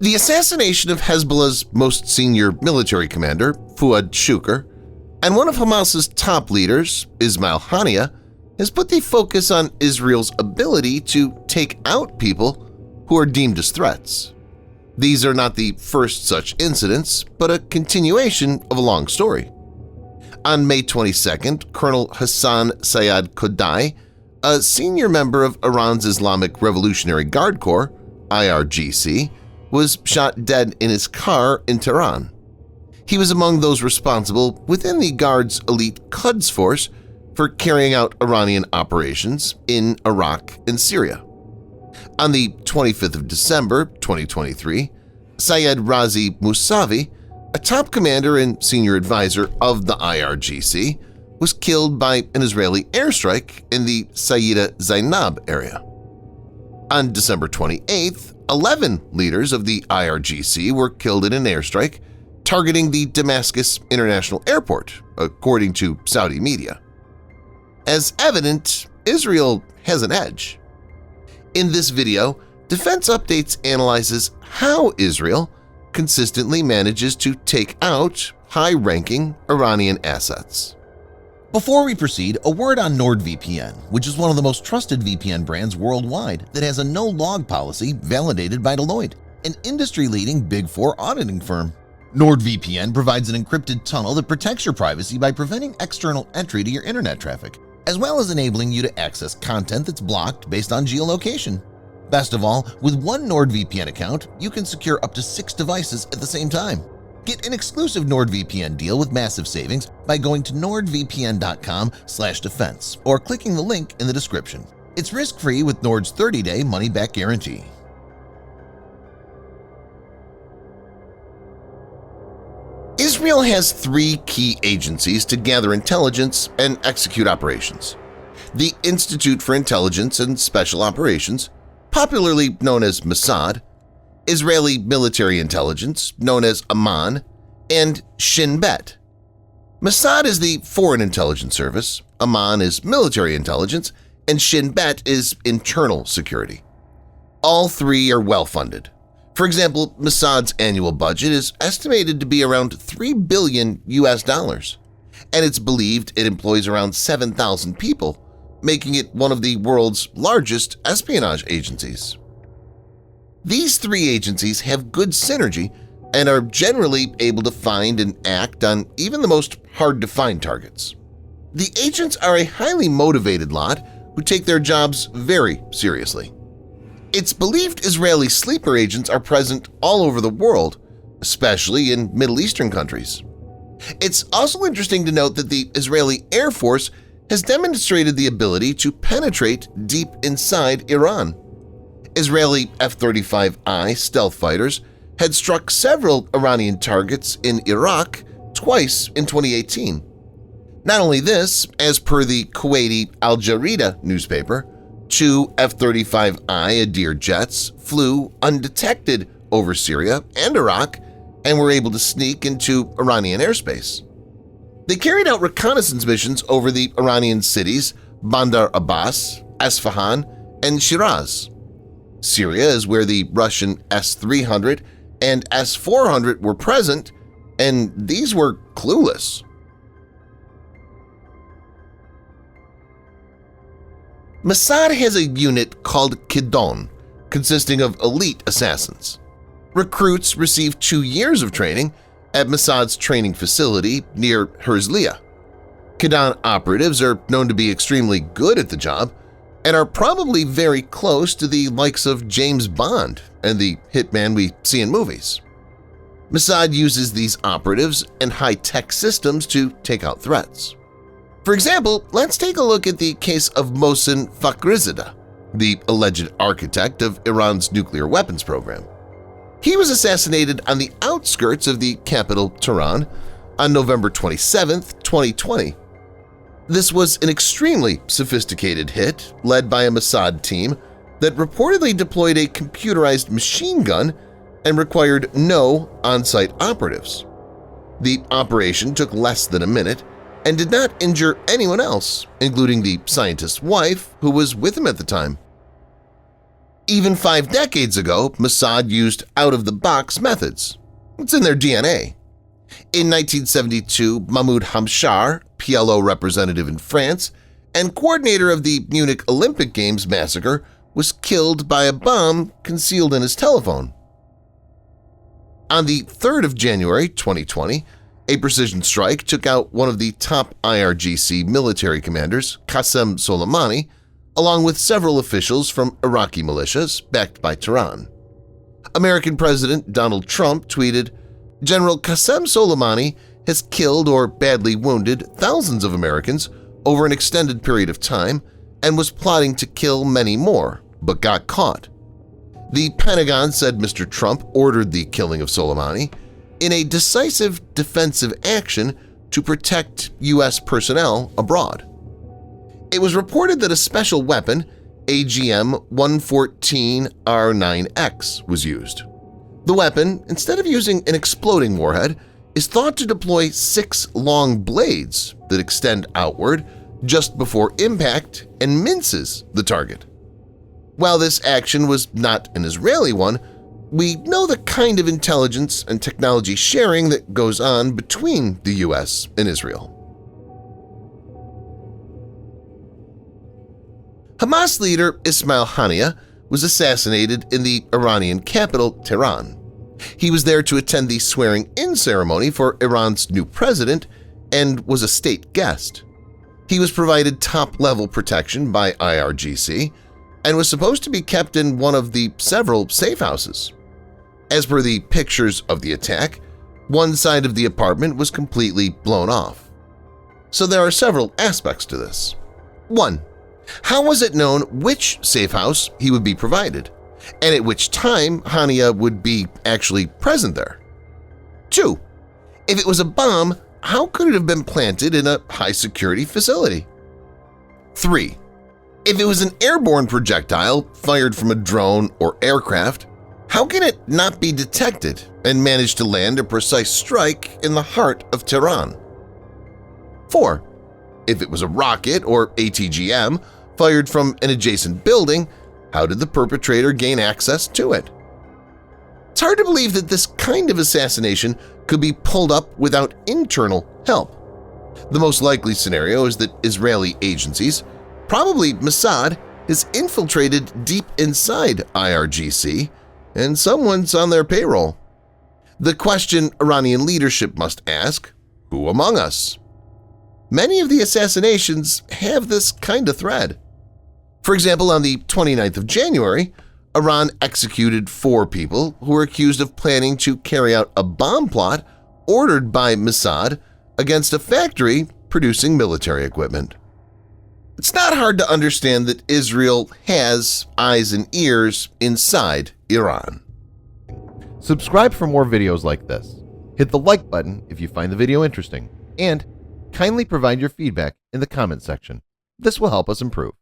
The assassination of Hezbollah's most senior military commander, Fuad Shukr, and one of Hamas's top leaders, Ismail Haniyeh, has put the focus on Israel's ability to take out people who are deemed as threats. These are not the first such incidents, but a continuation of a long story. On May 22nd, Colonel Hassan Nasrallah, a senior member of Iran's Islamic Revolutionary Guard Corps, IRGC, was shot dead in his car in Tehran. He was among those responsible within the Guard's elite Quds force for carrying out Iranian operations in Iraq and Syria. On the 25th of December 2023, Sayed Razi Mousavi, a top commander and senior advisor of the IRGC, was killed by an Israeli airstrike in the Sayyida Zainab area. On December 28th, 11 leaders of the IRGC were killed in an airstrike targeting the Damascus International Airport, according to Saudi media. As evident, Israel has an edge. In this video, Defense Updates analyzes how Israel consistently manages to take out high-ranking Iranian assets. Before we proceed, a word on NordVPN, which is one of the most trusted VPN brands worldwide that has a no-log policy validated by Deloitte, an industry-leading Big Four auditing firm. NordVPN provides an encrypted tunnel that protects your privacy by preventing external entry to your internet traffic, as well as enabling you to access content that's blocked based on geolocation. Best of all, with one NordVPN account, you can secure up to 6 devices at the same time. Get an exclusive NordVPN deal with massive savings by going to nordvpn.com/defense or clicking the link in the description. It's risk-free with Nord's 30-day money-back guarantee. Israel has 3 key agencies to gather intelligence and execute operations: the Institute for Intelligence and Special Operations, popularly known as Mossad, Israeli Military Intelligence, known as Amman, and Shin Bet. Mossad is the Foreign Intelligence Service, Amman is Military Intelligence, and Shin Bet is Internal Security. All 3 are well-funded. For example, Mossad's annual budget is estimated to be around $3 billion, and it's believed it employs around 7,000 people, making it one of the world's largest espionage agencies. These 3 agencies have good synergy and are generally able to find and act on even the most hard-to-find targets. The agents are a highly motivated lot who take their jobs very seriously. It's believed Israeli sleeper agents are present all over the world, especially in Middle Eastern countries. It's also interesting to note that the Israeli Air Force has demonstrated the ability to penetrate deep inside Iran. Israeli F-35I stealth fighters had struck several Iranian targets in Iraq twice in 2018. Not only this, as per the Kuwaiti Al Jarida newspaper, 2 F-35I Adir jets flew undetected over Syria and Iraq and were able to sneak into Iranian airspace. They carried out reconnaissance missions over the Iranian cities Bandar Abbas, Esfahan, and Shiraz. Syria is where the Russian S-300 and S-400 were present, and these were clueless. Mossad has a unit called Kidon, consisting of elite assassins. Recruits receive 2 years of training at Mossad's training facility near Herzliya. Kidon operatives are known to be extremely good at the job and are probably very close to the likes of James Bond and the hitman we see in movies. Mossad uses these operatives and high-tech systems to take out threats. For example, let's take a look at the case of Mohsen Fakhrizadeh, the alleged architect of Iran's nuclear weapons program. He was assassinated on the outskirts of the capital, Tehran, on November 27, 2020. This was an extremely sophisticated hit led by a Mossad team that reportedly deployed a computerized machine gun and required no on-site operatives. The operation took less than a minute and did not injure anyone else, including the scientist's wife who was with him at the time. Even 5 decades ago, Mossad used out-of-the-box methods. It's in their DNA. In 1972, Mahmoud Hamshar, PLO representative in France and coordinator of the Munich Olympic Games massacre, was killed by a bomb concealed in his telephone. On the 3rd of January 2020, a precision strike took out one of the top IRGC military commanders, Qasem Soleimani, along with several officials from Iraqi militias backed by Tehran. American President Donald Trump tweeted, "General Qasem Soleimani has killed or badly wounded thousands of Americans over an extended period of time and was plotting to kill many more, but got caught." The Pentagon said Mr. Trump ordered the killing of Soleimani in a decisive defensive action to protect U.S. personnel abroad. It was reported that a special weapon, AGM-114R9X, was used. The weapon, instead of using an exploding warhead, is thought to deploy 6 long blades that extend outward just before impact and minces the target. While this action was not an Israeli one, we know the kind of intelligence and technology sharing that goes on between the U.S. and Israel. Hamas leader Ismail Haniyeh was assassinated in the Iranian capital, Tehran. He was there to attend the swearing-in ceremony for Iran's new president and was a state guest. He was provided top-level protection by IRGC and was supposed to be kept in one of the several safe houses. As per the pictures of the attack, one side of the apartment was completely blown off. So there are several aspects to this. 1. How was it known which safe house he would be provided, and at which time Haniyeh would be actually present there? 2. If it was a bomb, how could it have been planted in a high-security facility? 3. If it was an airborne projectile fired from a drone or aircraft, how can it not be detected and manage to land a precise strike in the heart of Tehran? 4. If it was a rocket or ATGM fired from an adjacent building, how did the perpetrator gain access to it? It's hard to believe that this kind of assassination could be pulled up without internal help. The most likely scenario is that Israeli agencies, probably Mossad, has infiltrated deep inside IRGC and someone's on their payroll. The question Iranian leadership must ask, who among us? Many of the assassinations have this kind of thread. For example, on the 29th of January, Iran executed 4 people who were accused of planning to carry out a bomb plot ordered by Mossad against a factory producing military equipment. It's not hard to understand that Israel has eyes and ears inside Iran. Subscribe for more videos like this. Hit the like button if you find the video interesting, and kindly provide your feedback in the comment section. This will help us improve.